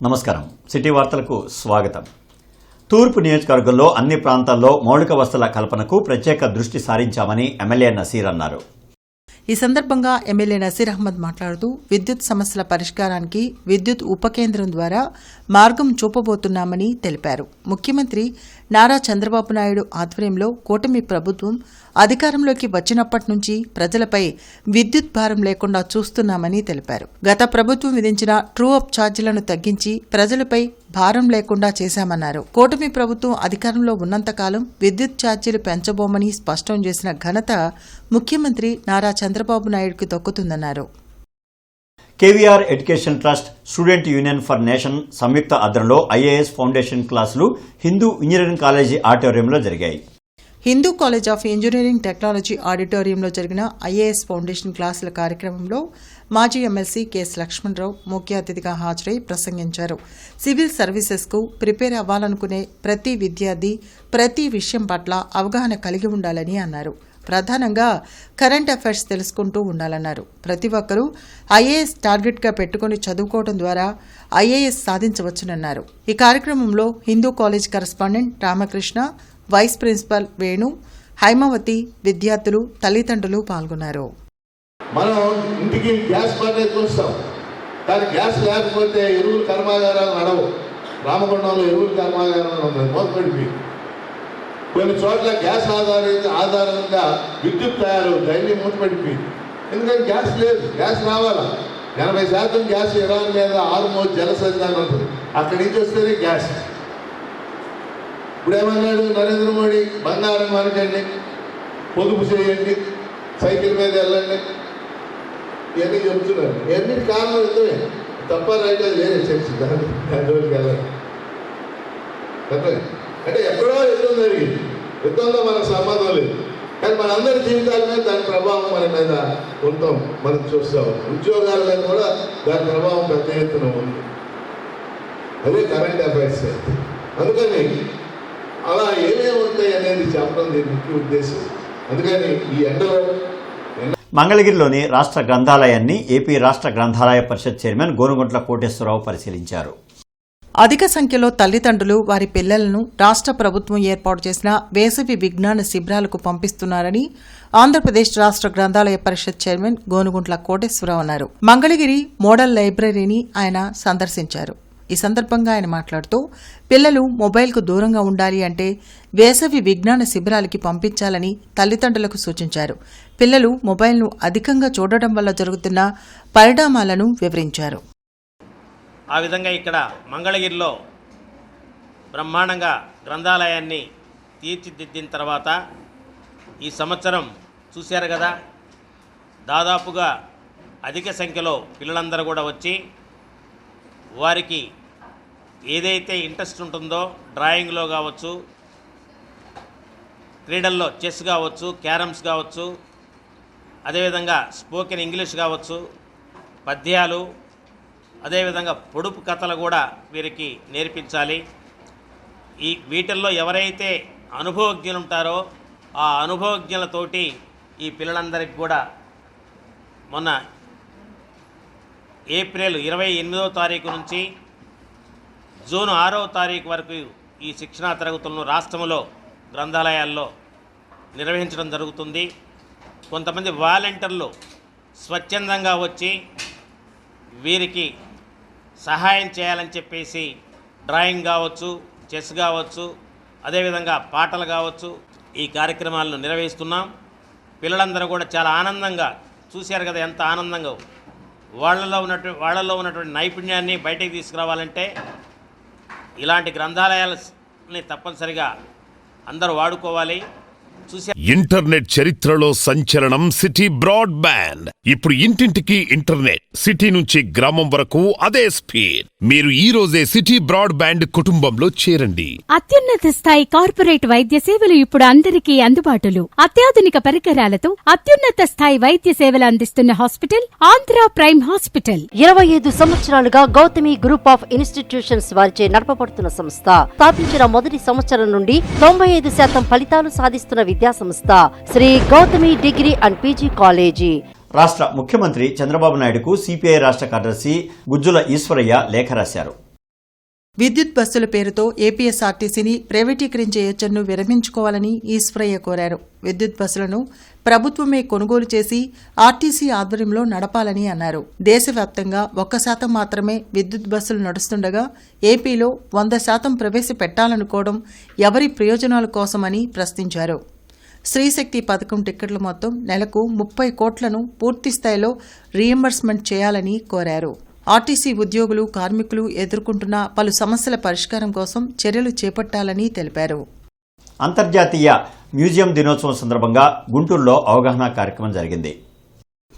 నమస్కారం. సిటీ వార్తలకు స్వాగతం. తూర్పు నియోజకవర్గంలో అన్ని ప్రాంతాల్లో మౌలిక వసతుల కల్పనకు ప్రత్యేక దృష్టి సారించామని ఎమ్మెల్యే నసీర్ అన్నారు. ఈ సందర్భంగా ఎమ్మెల్యే నసీర్ అహ్మద్ మాట్లాడుతూ విద్యుత్ సమస్యల పరిష్కారానికి విద్యుత్ ఉప కేంద్రం ద్వారా మార్గం చూపబోతున్నామని తెలిపారు. ముఖ్యమంత్రి నారా చంద్రబాబు నాయుడు ఆధ్వర్యంలో కూటమి ప్రభుత్వం అధికారంలోకి వచ్చినప్పటి నుంచి ప్రజలపై విద్యుత్ భారం లేకుండా చూస్తున్నామని తెలిపారు. గత ప్రభుత్వం విధించిన ట్రూ అప్ ఛార్జీలను తగ్గించి ప్రజలపై భారం లేకుండా చేశామన్నారు. కూటమి ప్రభుత్వం అధికారంలో ఉన్నంతకాలం విద్యుత్ ఛార్జీలు పెంచబోమని స్పష్టం చేసిన ఘనత ముఖ్యమంత్రి నారా చంద్రబాబు నాయుడుకి దక్కుతుందన్నారు. KVR education trust, student union for nation సంయుక్త ఆధ్వర్యంలో ఐఏఎస్ ఫౌండేషన్ క్లాసులు హిందూ ఇంజనీరింగ్ కాలేజీ ఆడిటోరియంలో జరిగాయి. Hindu college of engineering technology ఆడిటోరియంలో జరిగిన ఐఏఎస్ ఫౌండేషన్ క్లాసుల కార్యక్రమంలో మాజీ ఎమ్మెల్సీ కెఎస్ లక్ష్మణరావు ముఖ్య అతిథిగా హాజరై ప్రసంగించారు. సివిల్ సర్వీసెస్కు ప్రిపేర్ అవ్వాలనుకునే ప్రతి విద్యార్థి ప్రతి విషయం పట్ల అవగాహన కలిగి ఉండాలని అన్నారు. ప్రధానంగా కరెంట్ అఫైర్స్ తెలుసుకుంటూ ఉండాలన్నారు. ప్రతి ఒక్కరూ ఐఏఎస్ టార్గెట్గా పెట్టుకుని చదువుకోవడం ద్వారా ఐఏఎస్ సాధించవచ్చునన్నారు. ఈ కార్యక్రమంలో Hindu college correspondent Ramakrishna, vice principal Venu, Haimavathi, విద్యార్థులు, తల్లిదండ్రులు పాల్గొన్నారు. మనం ఇంటికి గ్యాస్ బండేజ్ చూస్తాం, కానీ గ్యాస్ లేకపోతే ఎరువుల కర్మాగారాలు నడవు. రామగుండంలో ఎరువుల కర్మాగారాలు ఉన్నాయి, మోసపడిపోయి కొన్ని చోట్ల గ్యాస్ ఆధారంగా విద్యుత్ తయారవుతుంది, అన్ని మూతపడిపోయింది. ఎందుకంటే గ్యాస్ లేదు, గ్యాస్ రావాలా. 80% గ్యాస్ ఇరాన్ మీద ఆల్మోస్ట్ జలసంధానం ఉంటుంది, అక్కడి నుంచి వస్తేనే గ్యాస్. ఇప్పుడు ఏమన్నాడు నరేంద్ర మోడీ, బంగారం మనకండి, పొదుపు చేయండి, సైకిల్ మీద వెళ్ళండి, ఇవన్నీ చెబుతున్నారు. ఇవన్నిటి కారణం ఇద్దరే, తప్ప రైట్ లేదు చర్చి దాని రోజుకి వెళ్ళండి. అంటే ఎక్కడో యుద్ధం జరిగింది, యుద్ధంలో మనకు సంబంధం లేదు, కానీ మనందరి జీవితాల మీద దాని ప్రభావం మన మీద ఉంటాం, మనం చూస్తాం. ఉద్యోగాల మీద కూడా దాని ప్రభావం పెద్ద ఎత్తున ఉంది. అదే కరెంట్ అఫైర్స్. అందుకని అలా ఏమేమి ఉంటాయి అనేది చెప్పడం దీని ముఖ్య ఉద్దేశం. అందుకని ఈ ఎండలో మంగళగిరిలోని రాష్ట్ర గ్రంథాలయాన్ని ఏపీ రాష్ట్ర గ్రంథాలయ పరిషత్ చైర్మన్ గోనుగుంట్ల కోటేశ్వరరావు పరిశీలించారు. అధిక సంఖ్యలో తల్లిదండ్రులు వారి పిల్లలను రాష్ట్ర ప్రభుత్వం ఏర్పాటు చేసిన వేసవి విజ్ఞాన శిబిరాలకు పంపిస్తున్నారని ఆంధ్రప్రదేశ్ రాష్ట్ర గ్రంథాలయ పరిషత్ చైర్మన్ గోనుగుంట్ల కోటేశ్వరరావు అన్నారు. మంగళగిరి మోడల్ లైబ్రరీని ఆయన సందర్శించారు. ఈ సందర్భంగా ఆయన మాట్లాడుతూ పిల్లలు మొబైల్కు దూరంగా ఉండాలి అంటే వేసవి విజ్ఞాన శిబిరాలకి పంపించాలని తల్లిదండ్రులకు సూచించారు. పిల్లలు మొబైల్ను అధికంగా చూడటం వల్ల జరుగుతున్న పరిణామాలను వివరించారు. ఆ విధంగా ఇక్కడ మంగళగిరిలో బ్రహ్మాండంగా గ్రంథాలయాన్ని తీర్చిదిద్దిన తర్వాత ఈ సంవత్సరం చూశారు కదా, దాదాపుగా అధిక సంఖ్యలో పిల్లలందరూ కూడా వచ్చి వారికి ఏదైతే ఇంట్రెస్ట్ ఉంటుందో డ్రాయింగ్లో కావచ్చు, క్రీడల్లో చెస్ కావచ్చు, క్యారమ్స్ కావచ్చు, అదేవిధంగా స్పోకెన్ ఇంగ్లీష్ కావచ్చు, పద్యాలు, అదేవిధంగా పొడుపు కథలు కూడా వీరికి నేర్పించాలి. వీటిల్లో ఎవరైతే అనుభవజ్ఞులు ఉంటారో ఆ అనుభవజ్ఞులతోటి ఈ పిల్లలందరికీ కూడా మొన్న ఏప్రిల్ 28వ తారీఖు నుంచి జూన్ 6వ తారీఖు వరకు ఈ శిక్షణా తరగతులను రాష్ట్రంలో గ్రంథాలయాల్లో నిర్వహించడం జరుగుతుంది. కొంతమంది వాలంటీర్లు స్వచ్ఛందంగా వచ్చి వీరికి సహాయం చేయాలని చెప్పేసి డ్రాయింగ్ కావచ్చు, చెస్ కావచ్చు, అదేవిధంగా పాటలు కావచ్చు, ఈ కార్యక్రమాలను నిర్వహిస్తున్నాం. పిల్లలందరూ కూడా చాలా ఆనందంగా చూశారు కదా, ఎంత ఆనందంగా. వాళ్ళలో ఉన్నటువంటి నైపుణ్యాన్ని బయటికి తీసుకురావాలంటే ఇలాంటి గ్రంథాలయాలని తప్పనిసరిగా అందరూ వాడుకోవాలి. ఇంటర్నెట్ చరిత్రలో సంచలనం సిటీ బ్రాడ్బ్యాండ్. ఇప్పుడు ఇంటింటికి ఇంటర్నెట్, సిటీ నుంచి గ్రామం వరకు అదే స్పీడ్. మీరు ఈ రోజే సిటీ బ్రాడ్బ్యాండ్ కుటుంబంలో చేరండి. అత్యున్నత స్థాయి కార్పొరేట్ వైద్య సేవలు ఇప్పుడు అందరికీ అందుబాటులో. అత్యాధునిక పరికరాలతో అత్యున్నత స్థాయి వైద్య సేవలు అందిస్తున్న హాస్పిటల్ ఆంధ్ర ప్రైమ్ హాస్పిటల్. 25 సంవత్సరాలుగా గౌతమి గ్రూప్ ఆఫ్ ఇన్స్టిట్యూషన్స్ వారిచే నడపబడుతున్న సంస్థ. స్థాపించిన మొదటి సంవత్సరం నుండి 95% ఫలితాలు సాధిస్తున్న విద్యా సంస్థ Shri Gautami degree and PG college. రాష్ట్ర ముఖ్యమంత్రి చంద్రబాబు నాయుడుకు సిపిఐ రాష్ట్ర కార్యదర్శి గుజ్జుల ఈశ్వరయ్య లేఖ రాశారు. విద్యుత్ బస్సుల పేరుతో ఏపీఎస్ఆర్టీసీని ప్రైవేటీకరించే యోచనను విరమించుకోవాలని ఈశ్వరయ్య కోరారు. విద్యుత్ బస్సులను ప్రభుత్వమే కొనుగోలు చేసి ఆర్టీసీ ఆధ్వర్యంలో నడపాలని అన్నారు. దేశవ్యాప్తంగా 1% మాత్రమే విద్యుత్ బస్సులు నడుస్తుండగా ఏపీలో 100% ప్రవేశపెట్టాలనుకోవడం ఎవరి ప్రయోజనాల కోసమని ప్రశ్నించారు. శ్రీశక్తి పథకం టిక్కెట్ల మొత్తం నెలకు 30 కోట్లను పూర్తిస్థాయిలో రీయింబర్స్మెంట్ చేయాలని కోరారు. ఆర్టీసీ ఉద్యోగులు, కార్మికులు ఎదుర్కొంటున్న పలు సమస్యల పరిష్కారం కోసం చర్యలు చేపట్టాలని తెలిపారు. అంతర్జాతీయ మ్యూజియం దినోత్సవం సందర్భంగా గుంటూరులో అవగాహన కార్యక్రమం జరిగింది.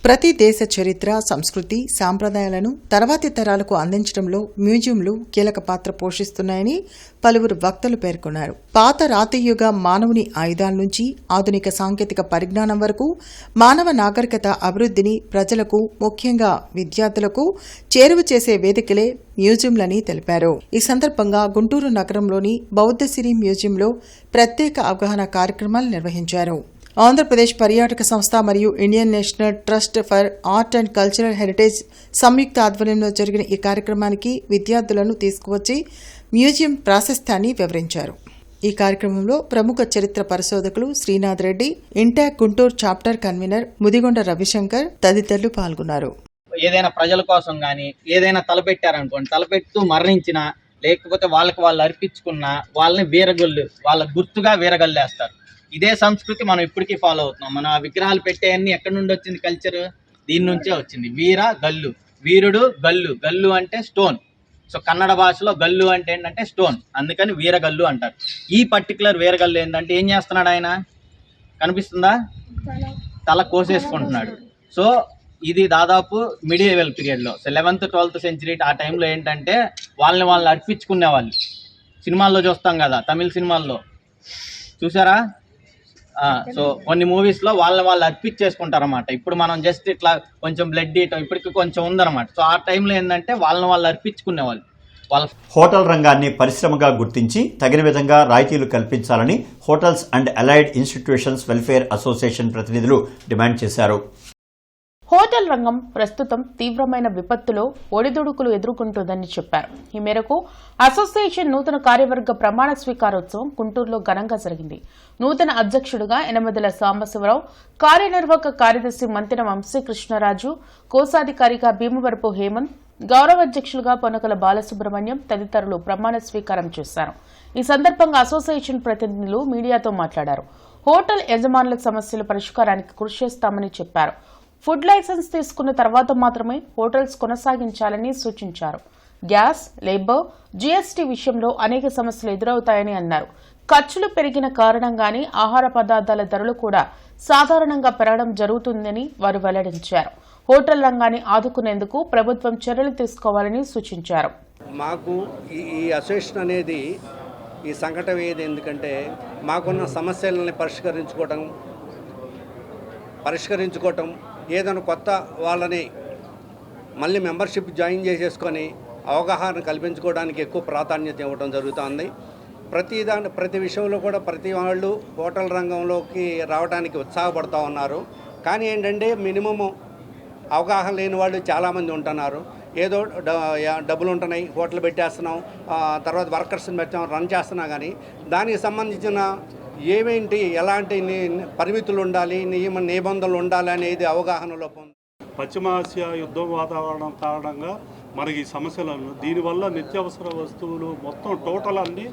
ప్రతి దేశ చరిత్ర, సంస్కృతి, సాంప్రదాయాలను తర్వాతి తరాలకు అందించడంలో మ్యూజియంలు కీలక పాత్ర పోషిస్తున్నాయని పలువురు వక్తలు పేర్కొన్నారు. పాత రాతియుగ మానవుని ఆయుధాల నుంచి ఆధునిక సాంకేతిక పరిజ్ఞానం వరకు మానవ నాగరికత అభివృద్ధిని ప్రజలకు, ముఖ్యంగా విద్యార్థులకు చేరువ చేసే వేదికలే మ్యూజియంలని తెలిపారు. ఈ సందర్భంగా గుంటూరు నగరంలోని బౌద్ధసిరి మ్యూజియంలో ప్రత్యేక అవగాహన కార్యక్రమాలు నిర్వహించారు. ఆంధ్రప్రదేశ్ పర్యాటక సంస్థ మరియు Indian national trust for art and cultural heritage సంయుక్త ఆధ్వర్యంలో జరిగిన ఈ కార్యక్రమానికి విద్యార్థులను తీసుకువచ్చి మ్యూజియం ప్రాశస్త్యాన్ని వివరించారు. ఈ కార్యక్రమంలో ప్రముఖ చరిత్ర పరిశోధకులు Srinath Reddy, intact Guntur chapter convener Mudigonda Ravishankar తదితరులు పాల్గొన్నారు. ఏదైనా ప్రజల కోసం కానీ ఏదైనా తలపెట్టారనుకోండి, తలపెడుతూ మరణించిన లేకపోతే వాళ్ళకి వాళ్ళు అర్పించుకున్న వాళ్ళని వీరగొల్లు, వాళ్ళ గుర్తుగా వీరగల్లేస్తారు. ఇదే సంస్కృతి మనం ఇప్పటికీ ఫాలో అవుతున్నాం. మనం ఆ విగ్రహాలు పెట్టేయన్నీ ఎక్కడి నుండి వచ్చింది? కల్చర్ దీని నుంచే వచ్చింది. వీర గల్లు, వీరుడు గల్లు, గల్లు అంటే స్టోన్. సో కన్నడ భాషలో గల్లు అంటే ఏంటంటే స్టోన్, అందుకని వీరగల్లు అంటారు. ఈ పర్టికులర్ వీరగల్లు ఏంటంటే ఏం చేస్తున్నాడు ఆయన? కనిపిస్తుందా? తల కోసేసుకుంటున్నాడు. సో ఇది దాదాపు మిడియవల్ పీరియడ్లో, సో 11th, 12th సెంచరీ ఆ టైంలో ఏంటంటే వాళ్ళని అర్పించుకునేవాళ్ళు. సినిమాల్లో చూస్తాం కదా, తమిళ సినిమాల్లో చూసారా? సో కొన్ని మూవీస్లో వాళ్ళు అర్పించేసుకుంటారన్నమాట. ఇప్పుడు మనం జస్ట్ ఇట్లా కొంచెం బ్లడ్ ఇయటం ఇప్పటికి కొంచెం ఉందన్నమాట. సో ఆ టైంలో ఏంటంటే వాళ్ళు అర్పించుకునేవాళ్ళు. హోటల్ రంగాన్ని పరిశ్రమగా గుర్తించి తగిన విధంగా రాయితీలు కల్పించాలని hotels and allied institutions welfare association ప్రతినిధులు డిమాండ్ చేశారు. హోటల్ రంగం ప్రస్తుతం తీవ్రమైన విపత్తులో ఒడిదుడుకులు ఎదుర్కొంటోందని చెప్పారు. ఈ మేరకు అసోసియేషన్ నూతన కార్యవర్గ ప్రమాణ స్వీకారోత్సవం గుంటూరులో ఘనంగా జరిగింది. నూతన అధ్యక్షుడిగా యనమదల సాంబశివరావు, కార్యనిర్వాహక కార్యదర్శి మంతెన వంశీకృష్ణరాజు, కోశాధికారిగా భీమవరపు హేమంత్, గౌరవ అధ్యక్షులుగా పొనకల బాలసుబ్రహ్మణ్యం తదితరులు ప్రమాణ స్వీకారం చేశారు. ఈ సందర్భంగా అసోసియేషన్ ప్రతినిధులు మీడియాతో మాట్లాడారు. హోటల్ యజమానుల సమస్యల పరిష్కారానికి కృషి చేస్తామని చెప్పారు. ఫుడ్ లైసెన్స్ తీసుకున్న తర్వాత మాత్రమే హోటల్స్ కొనసాగించాలని సూచించారు. గ్యాస్, లేబర్, జీఎస్టీ విషయంలో అనేక సమస్యలు ఎదురవుతాయని అన్నారు. ఖర్చులు పెరిగిన కారణంగానే ఆహార పదార్థాల ధరలు కూడా సాధారణంగా పెరగడం జరుగుతుందని వారు వెల్లడించారు. హోటల్ రంగాన్ని ఆదుకునేందుకు ప్రభుత్వం చర్యలు తీసుకోవాలని సూచించారు. మాకు ఈ అసోసియేషన్ అనేది ఈ సంఘటన ఏది, ఎందుకంటే మాకున్న సమస్యలని పరిష్కరించుకోవటం, ఏదైనా కొత్త వాళ్ళని మళ్ళీ మెంబర్షిప్ జాయిన్ చేసేసుకొని అవగాహన కల్పించుకోవడానికి ఎక్కువ ప్రాధాన్యత ఇవ్వడం జరుగుతుంది. ప్రతి విషయంలో కూడా ప్రతి వాళ్ళు హోటల్ రంగంలోకి రావడానికి ఉత్సాహపడుతూ ఉన్నారు. కానీ ఏంటంటే మినిమము అవగాహన లేని వాళ్ళు చాలామంది ఉంటున్నారు. ఏదో డబ్బులు ఉంటున్నాయి, హోటల్ పెట్టేస్తున్నాం, తర్వాత వర్కర్స్ని పెట్టాం, రన్ చేస్తున్నా, కానీ దానికి సంబంధించిన ఏమేంటి, ఎలాంటి పరిమితులు ఉండాలి, నిబంధనలు ఉండాలి అనేది అవగాహన లోపం. పశ్చిమాసియా యుద్ధం వాతావరణం కారణంగా మనకి ఈ సమస్యలను, దీనివల్ల నిత్యావసర వస్తువులు మొత్తం టోటల్ అన్నీ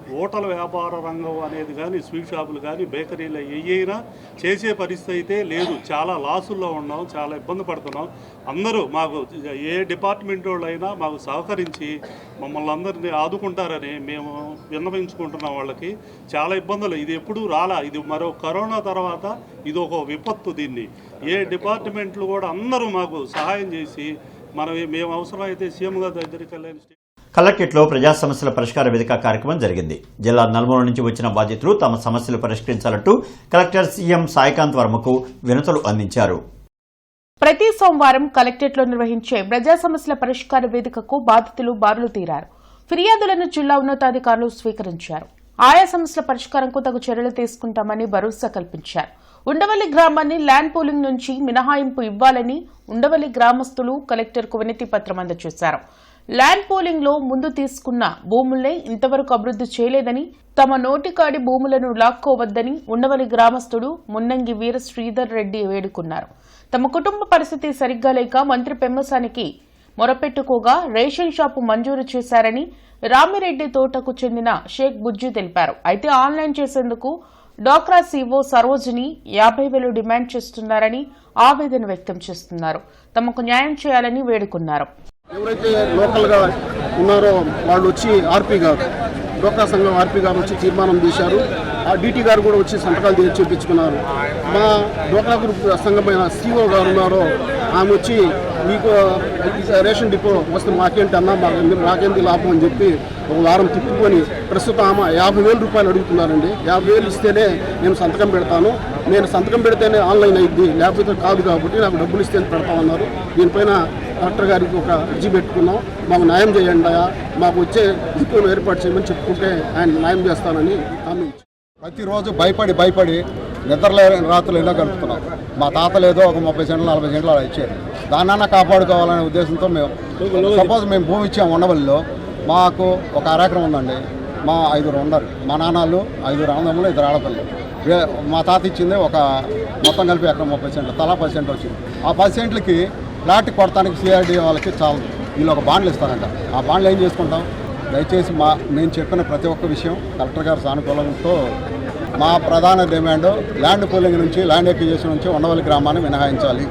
హోటల్ వ్యాపార రంగం అనేది కానీ, స్వీట్ షాపులు కానీ, బేకరీలు ఏవైనా చేసే పరిస్థితి అయితే లేదు. చాలా లాసుల్లో ఉన్నాం, చాలా ఇబ్బంది పడుతున్నాం. అందరూ మాకు ఏ డిపార్ట్మెంట్ వాళ్ళు అయినా మాకు సహకరించి మమ్మల్ని అందరినీ ఆదుకుంటారని మేము విన్నవించుకుంటున్నాం. వాళ్ళకి చాలా ఇబ్బందులు, ఇది ఎప్పుడూ రాలా, ఇది మరో కరోనా తర్వాత ఇది ఒక విపత్తు. దీన్ని ఏ డిపార్ట్మెంట్లు కూడా అందరూ మాకు సహాయం చేసి మేము అవసరమైతే సీఎం గారి దగ్గరికి వెళ్ళాలి. కలెక్టరేట్లో ప్రజా సమస్యల పరిష్కార వేదిక కార్యక్రమం జరిగింది. జిల్లా నలుమూల నుంచి వచ్చిన బాధితులు తమ సమస్యలు పరిష్కరించాలంటూ కలెక్టర్ సీఎం సాయికాంత్ వర్మకు వినతులు అందించారు. ప్రతి సోమవారం కలెక్టరేట్లో నిర్వహించే ప్రజా సమస్యల పరిష్కార వేదికకు బాధితులు బారులు తీరారు. ఫిర్యాదులను జిల్లా ఉన్నతాధికారులు స్వీకరించారు. ఆయా సమస్యల పరిష్కారంకు తగు చర్యలు తీసుకుంటామని భరోసా కల్పించారు. ఉండవల్లి గ్రామాన్ని ల్యాండ్ పూలింగ్ నుంచి మినహాయింపు ఇవ్వాలని ఉండవల్లి గ్రామస్తులు కలెక్టర్కు వినతి పత్రం అందజేశారు. ల్యాండ్ పోలింగ్లో ముందు తీసుకున్న భూముల్నే ఇంతవరకు అభివృద్ధి చేయలేదని, తమ నోటికాడి భూములను లాక్కోవద్దని ఉండవల్లి గ్రామస్తుడు మున్నంగి వీర శ్రీధర్ రెడ్డి వేడుకున్నారు. తమ కుటుంబ పరిస్థితి సరిగ్గా లేక మంత్రి పెమ్మసానికి మొరపెట్టుకోగా రేషన్ షాపు మంజూరు చేశారని రామిరెడ్డి తోటకు చెందిన షేక్ బుజ్జి తెలిపారు. అయితే ఆన్లైన్ చేసేందుకు డ్వాక్రా సీఓ సరోజిని 50,000 డిమాండ్ చేస్తున్నారని ఆవేదన వ్యక్తం చేస్తున్నారు. తమకు న్యాయం చేయాలని వేడుకున్నారు. ఎవరైతే లోకల్గా ఉన్నారో వాళ్ళు వచ్చి ఆర్పీ గారు, డ్వాక్రా సంఘం ఆర్పీ గారు వచ్చి తీర్మానం తీశారు. ఆ డీటీ గారు కూడా వచ్చి సంతకాలు చేయించుకున్నారు. మా డ్వాక్రా గ్రూప్ సంఘమైన సీఓ గారు ఉన్నారో ఆమె వచ్చి మీకు రేషన్ డిపో వస్తే మాకేంటి అన్నా, మాకేంటి లాభం అని చెప్పి ఒక వారం తిప్పుకొని ప్రస్తుతం ఆమె 50,000 రూపాయలు అడుగుతున్నారండి. 50,000 ఇస్తేనే నేను సంతకం పెడతాను, నేను సంతకం పెడితేనే ఆన్లైన్ అయింది, లేకపోతే కాదు కాబట్టి నాకు డబ్బులు ఇస్తే పెడతామన్నారు. దీనిపైన కలెక్టర్ గారికి ఒక అర్జీ పెట్టుకున్నాం. మాకు న్యాయం చేయండి, మాకు వచ్చే డిపోను ఏర్పాటు చేయమని చెప్పుకుంటే ఆయన న్యాయం చేస్తానని హామీ. ప్రతిరోజు భయపడి నిద్రలేని రాత్రులు ఎన్నో గడుపుతున్నాం. మా తాతలు ఏదో ఒక 30 సెంట్లు 40 సెంట్లు అలా ఇచ్చారు. దాన్నన్నా కాపాడుకోవాలనే ఉద్దేశంతో మేము సపోజ్ మేము భూమి ఇచ్చాము. ఉండవల్లిలో మాకు ఒక అరెకరం ఉందండి. మా 5 ఉన్నారు. మా నాన్నలు 5 అన్నదమ్ములు 2 ఆడపిల్లలు. మా తాత ఇచ్చింది ఒక మొత్తం కలిపి ఎకరం 30 సెంట్లు, తలా 10 సెంట్లు వచ్చింది. ఆ 10 సెంట్లకి ప్లాట్ కొడటానికి సిఆర్డీ వాళ్ళకి చాలు, వీళ్ళు ఒక బాండ్లు ఇస్తారంట. ఆ బాండ్లు ఏం చేసుకుంటాం? దయచేసి నేను చెప్పిన ప్రతి ఒక్క విషయం కలెక్టర్ గారు సానుకూలంతో మా ప్రధాన డిమాండ్ ల్యాండ్ పూలింగ్ నుంచి, ల్యాండ్ ఎక్విజిషన్ నుంచి ఉండవల్లి గ్రామాన్ని మినహాయించాలి.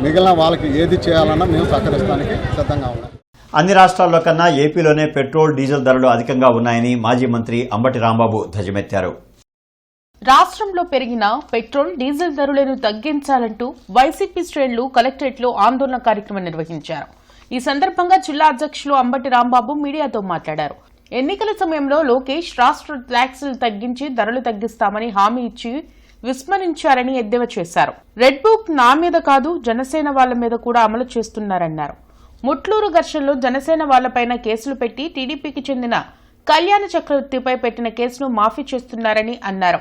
మిగిలిన వాళ్ళకి ఏది చేయాలన్నా మేము సహకరిస్తానికి సిద్ధంగా ఉన్నాం. అన్ని రాష్ట్రాల్లో కన్నా ఏపీలోనే పెట్రోల్, డీజిల్ ధరలు అధికంగా ఉన్నాయని మాజీ మంత్రి అంబటి రాంబాబు ధ్వజమెత్తారు. రాష్ట్రంలో పెరిగిన పెట్రోల్, డీజిల్ ధరలను తగ్గించాలంటూ వైసీపీ శ్రేణులు కలెక్టరేట్లో ఆందోళన కార్యక్రమం నిర్వహించారు. ఈ సందర్భంగా జిల్లా అధ్యక్షులు అంబటి రాంబాబు మీడియాతో మాట్లాడారు. ఎన్నికల సమయంలో లోకేష్ రాష్ట్ర ట్యాక్సులు తగ్గించి ధరలు తగ్గిస్తామని హామీ ఇచ్చి విస్మరించారని ఎద్దేవా చేశారు. రెడ్ బుక్ నా మీద కాదు, జనసేన వాళ్ల మీద కూడా అమలు చేస్తున్నారన్నారు. ముట్లూరు ఘర్షణలో జనసేన వాళ్లపైన కేసులు పెట్టి టీడీపీకి చెందిన కళ్యాణ చక్రవర్తిపై పెట్టిన కేసును మాఫీ చేస్తున్నారని అన్నారు.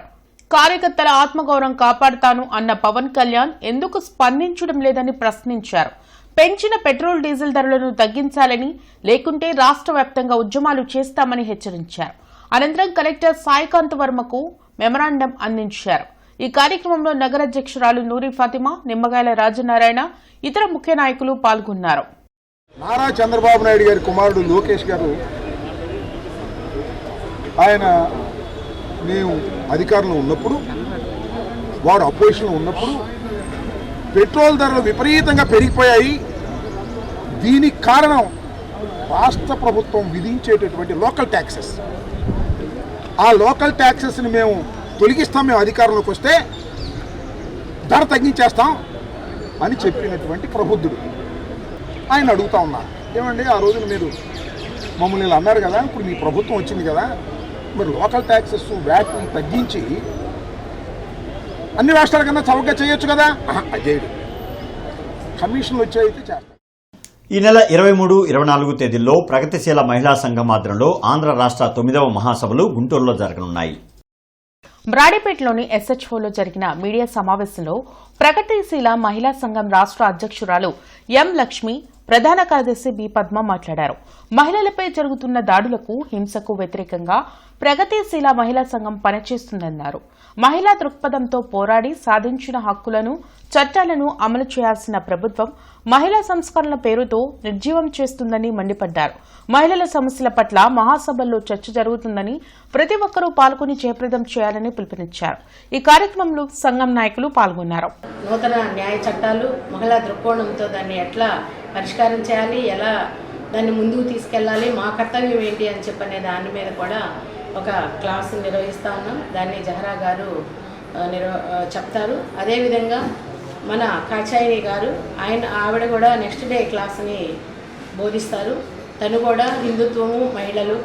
కార్యకర్తల ఆత్మగౌరవం కాపాడుతాను అన్న పవన్ కళ్యాణ్ ఎందుకు స్పందించడం లేదని ప్రశ్నించారు. పెంచిన పెట్రోల్, డీజిల్ ధరలను తగ్గించాలని, లేకుంటే రాష్ట్ర వ్యాప్తంగా ఉద్యమాలు చేస్తామని హెచ్చరించారు. అనంతరం కలెక్టర్ సాయికాంత్ వర్మకు మెమరాండం అందించారు. ఈ కార్యక్రమంలో నగర అధ్యక్షురాలు నూరి ఫాతిమా, నిమ్మగాయల రాజనారాయణ, ఇతర ముఖ్య నాయకులు పాల్గొన్నారు. నారా చంద్రబాబు నాయుడు గారి కుమారుడు లోకేష్ గారు, ఆయన మేము అధికారంలో ఉన్నప్పుడు, వాడు అపోజిషన్లో ఉన్నప్పుడు పెట్రోల్ ధరలు విపరీతంగా పెరిగిపోయాయి. దీనికి కారణం రాష్ట్ర ప్రభుత్వం విధించేటటువంటి లోకల్ ట్యాక్సెస్. ఆ లోకల్ ట్యాక్సెస్ని మేము తొలగిస్తాం, మేము అధికారంలోకి వస్తే ధర తగ్గించేస్తాం అని చెప్పినటువంటి ప్రబుద్ధుడు. ఆయన అడుగుతా ఉన్నారు, ఏమండి ఆ రోజున మీరు మమ్మల్ని ఇలా అన్నారు కదా, ఇప్పుడు మీ ప్రభుత్వం వచ్చింది కదా, మరి లోకల్ ట్యాక్సెస్ వ్యాట్ని తగ్గించి అన్ని రాష్ట్రాల కన్నా చౌకగా చేయొచ్చు కదా. అజేయుడు కమిషన్లు వచ్చాయితే చేస్తారు. ఈ నెల 23, 24 తేదీల్లో ప్రగతిశీల మహిళా సంఘం ఆధ్వర్యంలో ఆంధ్ర రాష్ట్ర 9వ మహాసభలు గుంటూరులో జరగనున్నాయి. బ్రాడీపేటలోని ఎస్హెచ్ఓలో జరిగిన మీడియా సమావేశంలో ప్రగతిశీల మహిళా సంఘం రాష్ట్ర అధ్యక్షురాలు ఎం లక్ష్మి, ప్రధాన కార్యదర్శి బి పద్మ మాట్లాడారు. మహిళలపై జరుగుతున్న దాడులకు, హింసకు వ్యతిరేకంగా ప్రగతిశీల మహిళా సంఘం పనిచేస్తుందన్నారు. మహిళా దృక్పథంతో పోరాడి సాధించిన హక్కులను, చట్టాలను అమలు చేయాల్సిన ప్రభుత్వం మహిళా సంస్కరణల పేరుతో నిర్జీవం చేస్తుందని మండిపడ్డారు. మహిళల సమస్యల పట్ల మహాసభల్లో చర్చ జరుగుతుందని, ప్రతి ఒక్కరూ పాల్గొని జయప్రదం చేయాలని పిలుపునిచ్చారు. ఈ కార్యక్రమంలో సంఘం నాయకులు పాల్గొన్నారు. నూతన న్యాయ చట్టాలు మహిళా దృక్కోణంతో దాన్ని ఎట్లా పరిష్కారం చేయాలి, ఎలా దాన్ని ముందుకు తీసుకెళ్లాలి, మా కర్తవ్యం ఏంటి అని చెప్పనే దాని మీద కూడా ఒక క్లాసు నిర్వహిస్తూ ఉన్నాం. దాన్ని జహరా గారు చెప్తారు. అదేవిధంగా మన కాచాయిని గారు, ఆవిడ కూడా నెక్స్ట్ డే క్లాస్ని బోధిస్తారు. తను కూడా హిందుత్వము, మహిళలు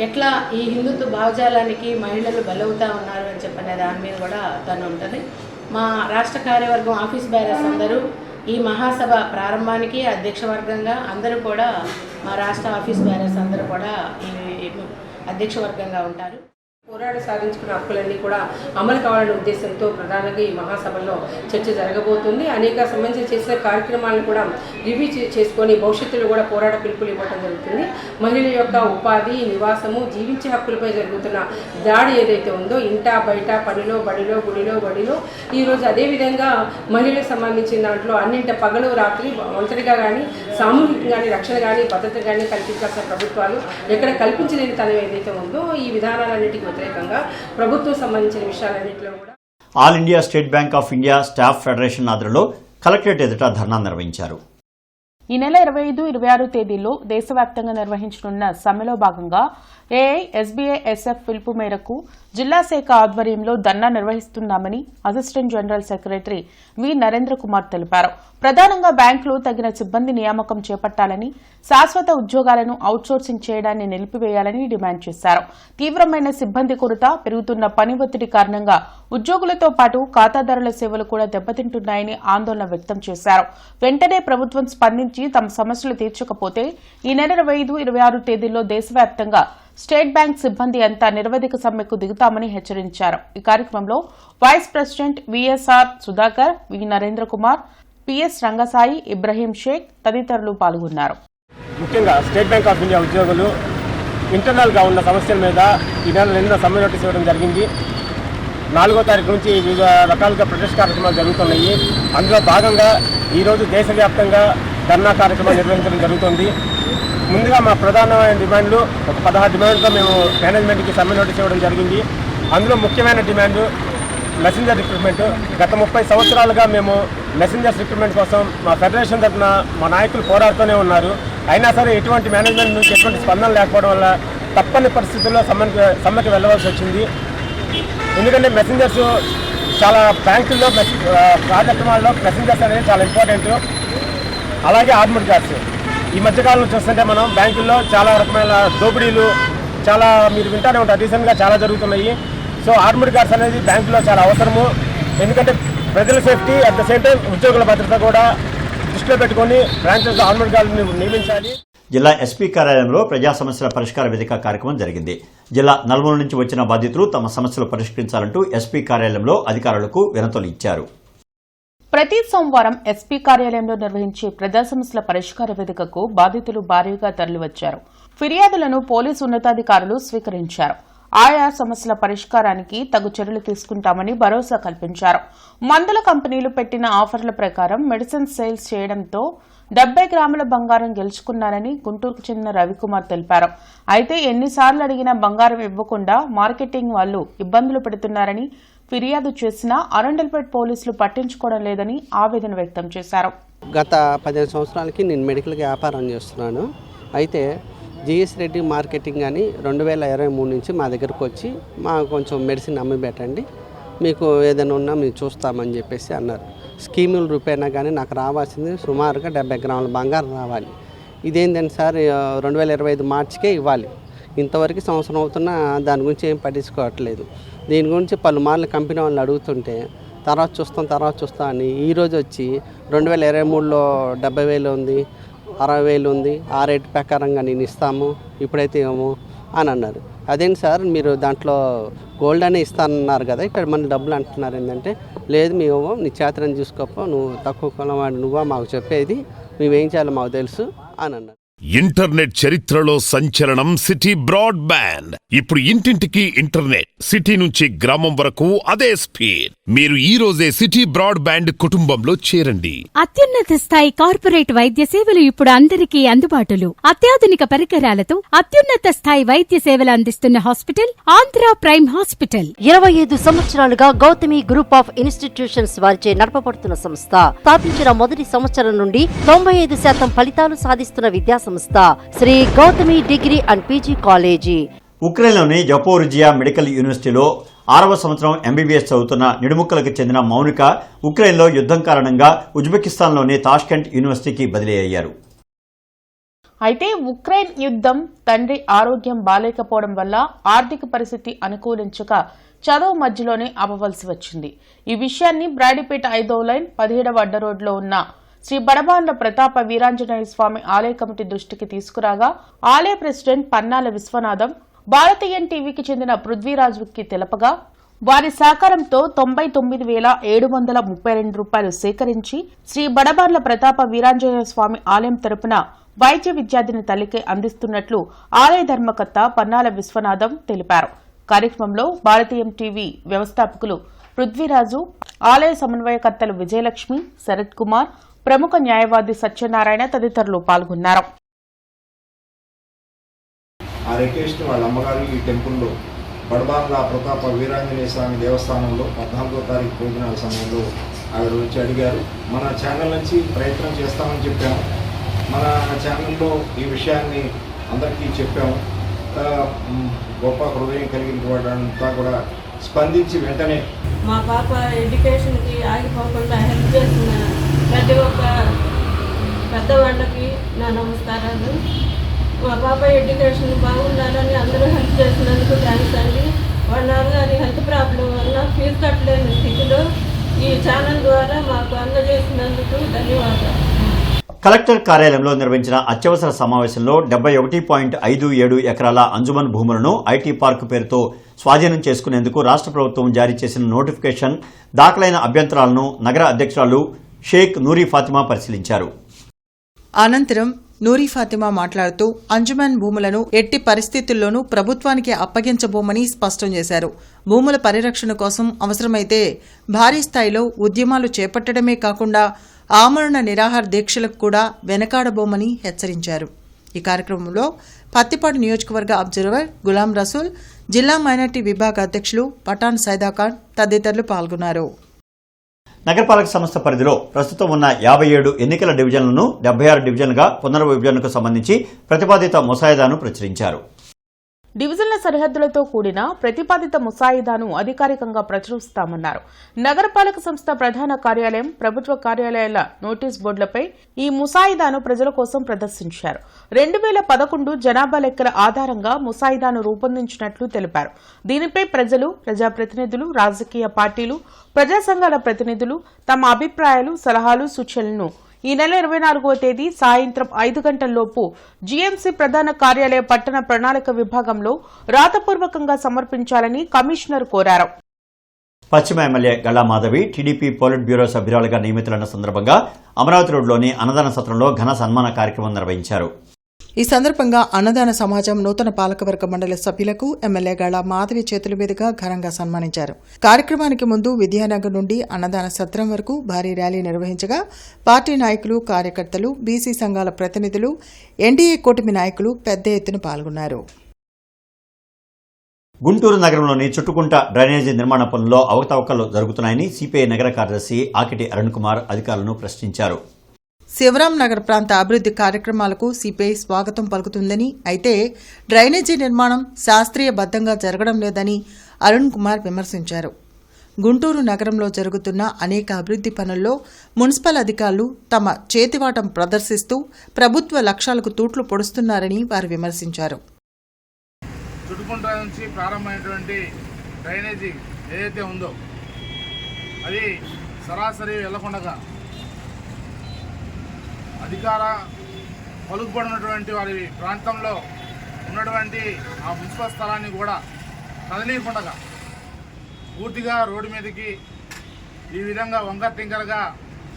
ఎట్లా ఈ హిందుత్వ భావజాలానికి మహిళలు బలవుతూ ఉన్నారు అని చెప్పనే దాని మీద కూడా తను ఉంటుంది. మా రాష్ట్ర కార్యవర్గం ఆఫీస్ బేరర్స్ అందరూ ఈ మహాసభ ప్రారంభానికి అధ్యక్ష వర్గంగా అందరూ కూడా, మా రాష్ట్ర ఆఫీస్ బేరర్స్ అందరూ కూడా ఈ అధ్యక్ష వర్గంగా ఉంటారు. పోరాడి సాధించుకున్న హక్కులన్నీ కూడా అమలు కావాలనే ఉద్దేశంతో ప్రధానంగా ఈ మహాసభలో చర్చ జరగబోతుంది. అనేక సంబంధించి చేసిన కార్యక్రమాలను కూడా రివ్యూ చేసుకొని భవిష్యత్తులో కూడా పోరాట పిలుపులు ఇవ్వడం జరుగుతుంది. మహిళల యొక్క ఉపాధి, నివాసము, జీవించే హక్కులపై జరుగుతున్న దాడి ఏదైతే ఉందో ఇంట బయట పనిలో బడిలో గుడిలో బడిలో ఈరోజు అదేవిధంగా మహిళలకు సంబంధించిన దాంట్లో అన్నింట పగలు రాత్రి ఒంటరిగా కానీ సామూహికంగా కానీ రక్షణ కానీ భద్రత కానీ కల్పించాల్సిన ప్రభుత్వాలు ఎక్కడ కల్పించలేని తనం ఏదైతే ఉందో ఈ విధానాలన్నిటికీ వ్యతిరేకంగా ప్రభుత్వం సంబంధించిన విషయాలన్నింటిలో కూడా all India state bank of India staff federation ఆధ్వర్యంలో కలెక్టరేట్ ఎదుట ధర్నా నిర్వహించారు. ఈ నెల 25, 26 తేదీల్లో దేశవ్యాప్తంగా నిర్వహించనున్న సమ్మెలో భాగంగా ఏఐ, ఎస్బీఐ, ఎస్ఎఫ్ పిలుపు మేరకు జిల్లా శాఖ ఆధ్వర్యంలో ధర్నా నిర్వహిస్తున్నామని అసిస్టెంట్ జనరల్ సెక్రటరీ వి నరేంద్ర కుమార్ తెలిపారు. ప్రధానంగా బ్యాంకులు తగిన సిబ్బంది నియామకం చేపట్టాలని, శాశ్వత ఉద్యోగాలను అవుట్సోర్సింగ్ చేయడాన్ని నిలిపివేయాలని డిమాండ్ చేశారు. తీవ్రమైన సిబ్బంది కొరత, పెరుగుతున్న పని ఒత్తిడి కారణంగా ఉద్యోగులతో పాటు ఖాతాదారుల సేవలు కూడా దెబ్బతింటున్నాయని ఆందోళన వ్యక్తం చేశారు. వెంటనే ప్రభుత్వం స్పందించి తమ సమస్యలు తీర్చకపోతే ఈ నెల 25, 26 తేదీల్లో దేశవ్యాప్తంగా స్టేట్ బ్యాంక్ సిబ్బంది అంతా నిరవధిక సమ్మెకు దిగుతామని హెచ్చరించారు. ఈ కార్యక్రమంలో వైస్ ప్రెసిడెంట్ విఎస్ఆర్ సుధాకర్, వి నరేంద్ర కుమార్, పిఎస్ రంగసాయి, ఇబ్రహీం షేక్ తదితరులు పాల్గొన్నారు. ముఖ్యంగా స్టేట్ బ్యాంక్ ఆఫ్ ఇండియా ఉద్యోగులు ఇంటర్నల్గా ఉన్న సమస్యల మీద ఈ నెల నిన్న సమ్మె నోటీస్ ఇవ్వడం జరిగింది. 4వ తారీఖు నుంచి వివిధ రకాలుగా ప్రొటెస్ట్ కార్యక్రమాలు జరుగుతున్నాయి. అందులో భాగంగా ఈరోజు దేశవ్యాప్తంగా ధర్నా కార్యక్రమాలు నిర్వహించడం జరుగుతుంది. ముందుగా మా ప్రధానమైన డిమాండ్లు ఒక 16 డిమాండ్లతో మేము మేనేజ్మెంట్కి సమ్మె నోటీస్ ఇవ్వడం జరిగింది. అందులో ముఖ్యమైన డిమాండ్ మెసెంజర్ రిక్రూట్మెంట్. గత 30 సంవత్సరాలుగా మేము మెసెంజర్స్ రిక్రూట్మెంట్ కోసం మా ఫెడరేషన్ తరఫున మా నాయకులు పోరాడుతూనే ఉన్నారు. అయినా సరే ఎటువంటి మేనేజ్మెంట్ నుంచి ఎటువంటి స్పందన లేకపోవడం వల్ల తప్పని పరిస్థితుల్లో సమ్మెకి వెళ్ళవలసి వచ్చింది. ఎందుకంటే మెసెంజర్స్ చాలా బ్యాంకుల్లో కార్యక్రమాల్లో మెసెంజర్స్ అనేది చాలా ఇంపార్టెంట్. అలాగే ఆర్మడ్ గార్డ్స్ ఈ మధ్యకాలంలో చూస్తుంటే మనం బ్యాంకుల్లో చాలా రకమైన దోపిడీలు చాలా మీరు వింటానే ఉంటారు, రీసెంట్గా చాలా జరుగుతున్నాయి. సో ఆర్మడ్ గార్డ్స్ అనేది బ్యాంకులో చాలా అవసరము. ఎందుకంటే ప్రజల safety at the same time ఉద్యోగుల భద్రత కూడా దృష్టిలో పెట్టుకొని బ్రాంచెస్ ఆర్మడ్ గార్డ్ని నియమించాలి. జిల్లా ఎస్పీ కార్యాలయంలో ప్రజా సమస్యల పరిష్కార వేదిక కార్యక్రమం జరిగింది. జిల్లా నలుమూల నుంచి వచ్చిన బాధితులు తమ సమస్యలు పరిష్కరించాలంటూ ఎస్పీ కార్యాలయంలో అధికారులకు వినతులు ఇచ్చారు. ప్రతి సోమవారం ఎస్పీ కార్యాలయంలో నిర్వహించే ప్రజా సమస్యల పరిష్కార వేదికకు బాధితులు భారీగా తరలివచ్చారు. ఫిర్యాదులను పోలీసు ఉన్నతాధికారులు స్వీకరించారు. ఆయా సమస్యల పరిష్కారానికి తగు చర్యలు తీసుకుంటామని భరోసా కల్పించారు. మందుల కంపెనీలు పెట్టిన ఆఫర్ల ప్రకారం మెడిసిన్ సేల్స్ చేయడంతో 70 గ్రాముల బంగారం గెలుచుకున్నారని గుంటూరుకు చెందిన రవికుమార్ తెలిపారు. అయితే ఎన్నిసార్లు అడిగినా బంగారం ఇవ్వకుండా మార్కెటింగ్ వాళ్లు ఇబ్బందులు పెడుతున్నారని ఫిర్యాదు చేసినా అరండల్పేట్ పోలీసులు పట్టించుకోవడం లేదని ఆవేదన వ్యక్తం చేశారు. గత 15 సంవత్సరాలకి నేను మెడికల్ వ్యాపారం చేస్తున్నాను. అయితే జిఎస్ రెడ్డి మార్కెటింగ్ అని 2023 నుంచి మా దగ్గరకు వచ్చి మా కొంచెం మెడిసిన్ అమ్మి పెట్టండి, మీకు ఏదైనా ఉన్నా మేము చూస్తామని చెప్పేసి అన్నారు. స్కీముల రూపేనా కానీ నాకు రావాల్సింది సుమారుగా 70 గ్రాముల బంగారం రావాలి. ఇదేంటంటే సార్ 2025 మార్చికే ఇవ్వాలి. ఇంతవరకు సంవత్సరం అవుతున్నా దాని గురించి ఏం పట్టించుకోవట్లేదు. దీని గురించి పలుమార్లు కంపెనీ వాళ్ళని అడుగుతుంటే తర్వాత చూస్తాం అని ఈరోజు వచ్చి 2023లో 70,000 ఉంది, 60,000 ఉంది, ఆ రేటు ప్రకారంగా నేను ఇస్తాము, ఇప్పుడైతే ఏమో అని అన్నారు. అదేంటి సార్ మీరు దాంట్లో గోల్డ్ అనే ఇస్తానన్నారు కదా, ఇక్కడ మన డబ్బులు అంటున్నారు ఏంటంటే, లేదు మేము నీ చేతనని చూసుకోపో, నువ్వు తక్కువ కొనవాడు నువ్వా మాకు చెప్పేది, మేమేం చేయాలో మాకు తెలుసు అని అన్నారు. ఇంటర్నెట్ చరిత్రలో సంచలనం సిటీ బ్రాడ్బ్యాండ్. ఇప్పుడు ఇంటింటికి ఇంటర్నెట్, సిటీ నుంచి గ్రామం వరకు అదే స్పీడ్. మీరు ఈ రోజే సిటీ బ్రాడ్బ్యాండ్ కుటుంబంలో చేరండి. అత్యున్నత స్థాయి కార్పొరేట్ వైద్య సేవలు ఇప్పుడు అందరికీ అందుబాటులో. అత్యాధునిక పరికరాలతో అత్యున్నత స్థాయి వైద్య సేవలు అందిస్తున్న హాస్పిటల్ ఆంధ్ర ప్రైమ్ హాస్పిటల్. 25 సంవత్సరాలుగా గౌతమి గ్రూప్ ఆఫ్ ఇన్స్టిట్యూషన్స్ వారిచే నడపబడుతున్న సంస్థ. స్థాపించిన మొదటి సంవత్సరం నుండి 95% ఫలితాలు సాధిస్తున్న విద్యా సంస్థ Shri Gautami degree and PG college. ఉక్రెయిన్లోని జపోరిజియా మెడికల్ యూనివర్సిటీలో 6వ సంవత్సరం ఎంబీబీఎస్ చదువుతున్న నిడుముక్కలకు చెందిన మౌనిక ఉక్రెయిన్లో యుద్ధం కారణంగా ఉజ్బెకిస్తాన్లోని తాష్కెంట్ యూనివర్సిటీకి బదిలీ అయ్యారు. అయితే ఉక్రెయిన్ యుద్ధం, తండ్రి ఆరోగ్యం బాలేకపోవడం వల్ల ఆర్థిక పరిస్థితి అనుకూలించక చదువు మధ్యలోనే ఆపవలసి వచ్చింది. ఈ విషయాన్ని బ్రాడీపేట 5వ లైన్ 17వ అడ్డ రోడ్లో ఉన్న శ్రీ బడబాండ్ల ప్రతాప వీరాంజనేయ స్వామి ఆలయ కమిటీ దృష్టికి తీసుకురాగా ఆలయ ప్రెసిడెంట్ పన్నాల విశ్వనాథం భారతీయ టీవీకి చెందిన పృథ్వీరాజుకి తెలపగా వారి సహకారంతో 99,732 రూపాయలు సేకరించి శ్రీ బడబార్ల ప్రతాప వీరాంజనేయ స్వామి ఆలయం తరపున వైద్య విద్యార్థిని తల్లికి అందిస్తున్నట్లు ఆలయ ధర్మకర్త పన్నాల విశ్వనాథం తెలిపారు. కార్యక్రమంలో భారతీయ టీవీ వ్యవస్థాపకులు పృథ్వీరాజు, ఆలయ సమన్వయకర్తలు విజయలక్ష్మి, శరత్ కుమార్, ప్రముఖ న్యాయవాది సత్యనారాయణ తదితరులు పాల్గొన్నారు. ఆ రిక్వెస్ట్ వాళ్ళ అమ్మగారు ఈ టెంపుల్లో బడబార్ల ప్రతాప వీరాంజనేయ స్వామి దేవస్థానంలో 14వ తారీఖు భోజనాల సమయంలో ఆవిడ వచ్చి అడిగారు. మన ఛానల్ నుంచి ప్రయత్నం చేస్తామని చెప్పాము. మన ఛానల్లో ఈ విషయాన్ని అందరికీ చెప్పాము. గొప్ప హృదయం కలిగిన వాడంతా కూడా స్పందించి వెంటనే మా పాప ఎడ్యుకేషన్కి ఆగిపోకుండా హెల్ప్ చేసిన ప్రతి ఒక్క పెద్దవాళ్ళకి నా నమస్కారాలు. మా పాప ఎడ్యుకేషన్ బాగుండాలని అందరూ హెల్ప్ చేసినందుకు థ్యాంక్స్ అండి. వాళ్ళ నాన్నగారి హెల్త్ ప్రాబ్లం వల్ల ఫీజు కట్టలేని స్థితిలో ఈ ఛానల్ ద్వారా మాకు అందజేసినందుకు ధన్యవాదాలు. కలెక్టర్ కార్యాలయంలో నిర్వహించిన అత్యవసర సమావేశంలో 71.57 ఎకరాల అంజుమన్ భూములను ఐటీ పార్క్ పేరుతో స్వాధీనం చేసుకునేందుకు రాష్ట్ర ప్రభుత్వం జారీ చేసిన నోటిఫికేషన్ దాఖలైన అభ్యంతరాలను నగర అధ్యక్షురాలు షేక్ నూరీ ఫాతిమా పరిశీలించారు. అనంతరం నూరీ ఫాతిమా మాట్లాడుతూ అంజుమన్ భూములను ఎట్టి పరిస్థితుల్లోనూ ప్రభుత్వానికి అప్పగించబోమని స్పష్టం చేశారు. భూముల పరిరక్షణ కోసం అవసరమైతే భారీ స్థాయిలో ఉద్యమాలు చేపట్టడమే కాకుండా ఆమరణ నిరాహార దీక్షలకు కూడా వెనకాడబోమని హెచ్చరించారు. ఈ కార్యక్రమంలో పత్తిపాడు నియోజకవర్గ అబ్జర్వర్ గులాం రసూల్, జిల్లా మైనార్టీ విభాగ అధ్యక్షులు పఠాన్ సైదాఖాన్ తదితరులు పాల్గొన్నారు. నగరపాలక సంస్థ పరిధిలో ప్రస్తుతం ఉన్న 57 ఎన్నికల డివిజన్లను 76 డివిజన్లుగా పునర్విభజనకు సంబంధించి ప్రతిపాదిత ముసాయిదాను ప్రచురించారు. డివిజన్ల సరిహద్దులతో కూడిన ప్రతిపాదిత ముసాయిదాను అధికారికంగా ప్రచురిస్తామన్నారు. నగరపాలక సంస్థ ప్రధాన కార్యాలయం, ప్రభుత్వ కార్యాలయాల నోటీస్ బోర్డులపై ఈ ముసాయిదాను ప్రజల కోసం ప్రదర్శించారు. 2011 జనాభా లెక్కల ఆధారంగా ముసాయిదాను రూపొందించినట్లు తెలిపారు. దీనిపై ప్రజలు, ప్రజాప్రతినిధులు, రాజకీయ పార్టీలు, ప్రజా సంఘాల ప్రతినిధులు తమ అభిప్రాయాలు, సలహాలు, సూచనలను ఈ నెల 24వ తేదీ సాయంత్రం 5 గంటల్లోపు జీఎంసీ ప్రధాన కార్యాలయ పట్టణ ప్రణాళిక విభాగంలో రాతపూర్వకంగా సమర్పించాలని కమిషనర్ కోరారు. పశ్చిమ MLA Galla Madhavi TDP polit bureau సభ్యురాలుగా నియమితులైన సందర్భంగా అమరావతి రోడ్లోని అన్నదాన సత్రంలో ఘన సన్మాన కార్యక్రమం నిర్వహించారు. ఈ సందర్భంగా అన్నదాన సమాజం నూతన పాలకవర్గ మండలి సభ్యులకు ఎమ్మెల్యే గళ మాధవి చేతుల మీదుగా ఘనంగా సన్మానించారు. కార్యక్రమానికి ముందు విద్యానగర్ నుండి అన్నదాన సత్రం వరకు భారీ ర్యాలీ నిర్వహించగా పార్టీ నాయకులు, కార్యకర్తలు, బీసీ సంఘాల ప్రతినిధులు, ఎన్డీఏ కూటమి నాయకులు పెద్ద ఎత్తున పాల్గొన్నారు. గుంటూరు నగరంలోని చుట్టుకుంట డ్రైనేజీ నిర్మాణ పనుల్లో అవకతవకలు జరుగుతున్నాయని సిపిఐ నగర కార్యదర్శి ఆకిటి అరుణ్ కుమార్ అధికారులను ప్రశ్నించారు. శివరాం నగర్ ప్రాంత అభివృద్ధి కార్యక్రమాలకు సిపిఐ స్వాగతం పలుకుతుందని, అయితే డ్రైనేజీ నిర్మాణం శాస్త్రీయబద్ధంగా జరగడం లేదని అరుణ్ కుమార్ విమర్శించారు. గుంటూరు నగరంలో జరుగుతున్న అనేక అభివృద్ధి పనుల్లో మున్సిపల్ అధికారులు తమ చేతివాటం ప్రదర్శిస్తూ ప్రభుత్వ లక్ష్యాలకు తూట్లు పొడుస్తున్నారని వారు విమర్శించారు. చుట్టుకుంట నుంచి ప్రారంభమైనటువంటి డ్రైనేజీ ఏదైతే ఉందో అది సరాసరి వెళ్లకుండా అధికార పలుకుబడినటువంటి వారి ప్రాంతంలో ఉన్నటువంటి ఆ మున్సిపల్ స్థలాన్ని కూడా కదలీయకుండా పూర్తిగా రోడ్డు మీదకి ఈ విధంగా వంకర టింకరగా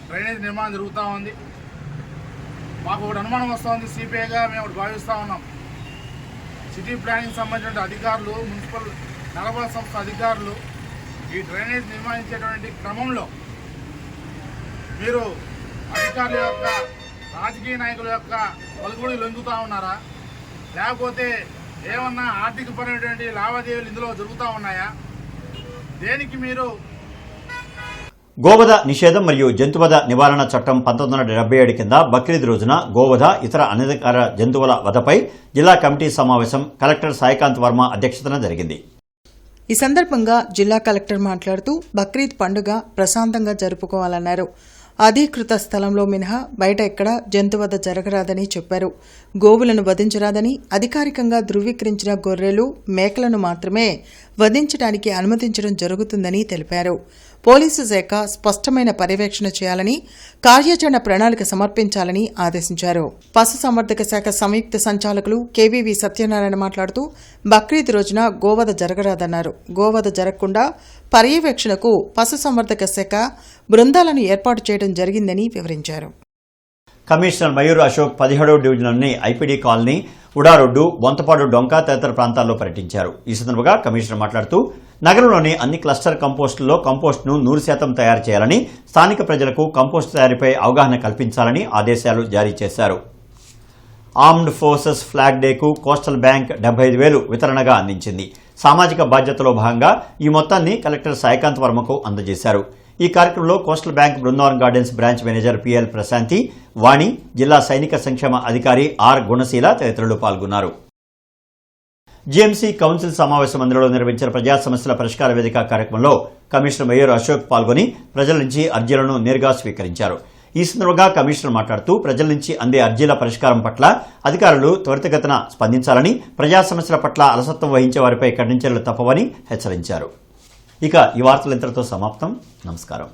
డ్రైనేజ్ నిర్మాణం జరుగుతూ ఉంది. మాకు ఒకటి అనుమానం వస్తూ ఉంది. సిపిఐగా మేము ఒకటి భావిస్తూ ఉన్నాం. సిటీ ప్లానింగ్ సంబంధించిన అధికారులు, మున్సిపల్ నగరపాలక సంస్థ అధికారులు ఈ డ్రైనేజ్ నిర్వహించేటువంటి క్రమంలో మీరు అధికారుల యొక్క, రాజకీయ నాయకుల యొక్క పలుకుబడి లొంగుతూ ఉన్నారా, లేకపోతే ఏమన్నా ఆర్థికపరమైనటువంటి లావాదేవీలు ఇందులో జరుగుతూ ఉన్నాయా? దేనికి మీరు గోవధ నిషేధం మరియు జంతువధ నివారణ చట్టం 1977 కింద బక్రీద్ రోజున గోవధ, ఇతర అనధికార జంతువుల వధపై జిల్లా కమిటీ సమావేశం కలెక్టర్ సాయికాంత్ వర్మ అధ్యక్షతన జరిగింది. ఈ సందర్భంగా జిల్లా కలెక్టర్ మాట్లాడుతూ బక్రీద్ పండుగ ప్రశాంతంగా జరుపుకోవాలన్నారు. అధీకృత స్థలంలో మినహా బయట ఎక్కడా జంతువధ జరగరాదని చెప్పారు. గోవులను వధించరాదని, అధికారికంగా ధృవీకరించిన గొర్రెలు, మేకలను మాత్రమే వధించడానికి అనుమతించడం జరుగుతుందని తెలిపారు. పోలీసు శాఖ స్పష్టమైన పర్యవేక్షణ చేయాలని, కార్యాచరణ ప్రణాళిక సమర్పించాలని ఆదేశించారు. పశుసంవర్ధక శాఖ సంయుక్త సంచాలకులు కేవీవీ సత్యనారాయణ మాట్లాడుతూ బక్రీద్ రోజున గోవధ జరగరాదన్నారు. గోవధ జరగకుండా పర్యవేక్షణకు పశుసంవర్ధక శాఖ బృందాలను ఏర్పాటు చేయడం జరిగిందని వివరించారు. కమిషనర్ మయూర్ అశోక్ 17వ డివిజన్లోని ఐపీడీ కాలనీ, ఉడారోడ్డు, బొంతపాడు, డొంక తదితర ప్రాంతాల్లో పర్యటించారు. ఈ సందర్భంగా కమిషనర్ మాట్లాడుతూ నగరంలోని అన్ని క్లస్టర్ కంపోస్టుల్లో కంపోస్టును 100% తయారు చేయాలని, స్థానిక ప్రజలకు కంపోస్టు తయారీపై అవగాహన కల్పించాలని ఆదేశాలు జారీ చేశారు. ఆర్మ్డ్ ఫోర్సెస్ ఫ్లాగ్ డేకు కోస్టల్ బ్యాంక్ 75,000 వితరణగా అందించింది. సామాజిక బాధ్యతలో భాగంగా ఈ మొత్తాన్ని కలెక్టర్ సాయికాంత్ వర్మకు అందజేశారు. ఈ కార్యక్రమంలో coastal bank Brindavan gardens branch manager PL Prashanti, Vani, జిల్లా సైనిక సంక్షేమ అధికారి ఆర్ గుణశీల తదితరులు పాల్గొన్నారు. జీఎంసీ కౌన్సిల్ సమావేశ మందిరంలో నిర్వహించిన ప్రజా సమస్యల పరిష్కార వేదిక కార్యక్రమంలో కమిషనర్ మయూర్ అశోక్ పాల్గొని ప్రజల నుంచి అర్జీలను నేరుగా స్వీకరించారు. ఈ సందర్భంగా కమిషనర్ మాట్లాడుతూ ప్రజల నుంచి అందే అర్జీల పరిష్కారం పట్ల అధికారులు త్వరితగతిన స్పందించాలని, ప్రజా సమస్యల పట్ల అలసత్వం వహించే వారిపై కఠిన చర్యలు తప్పవని హెచ్చరించారు. ఇక ఈ వార్తలు ఇంతటితో సమాప్తం. నమస్కారం.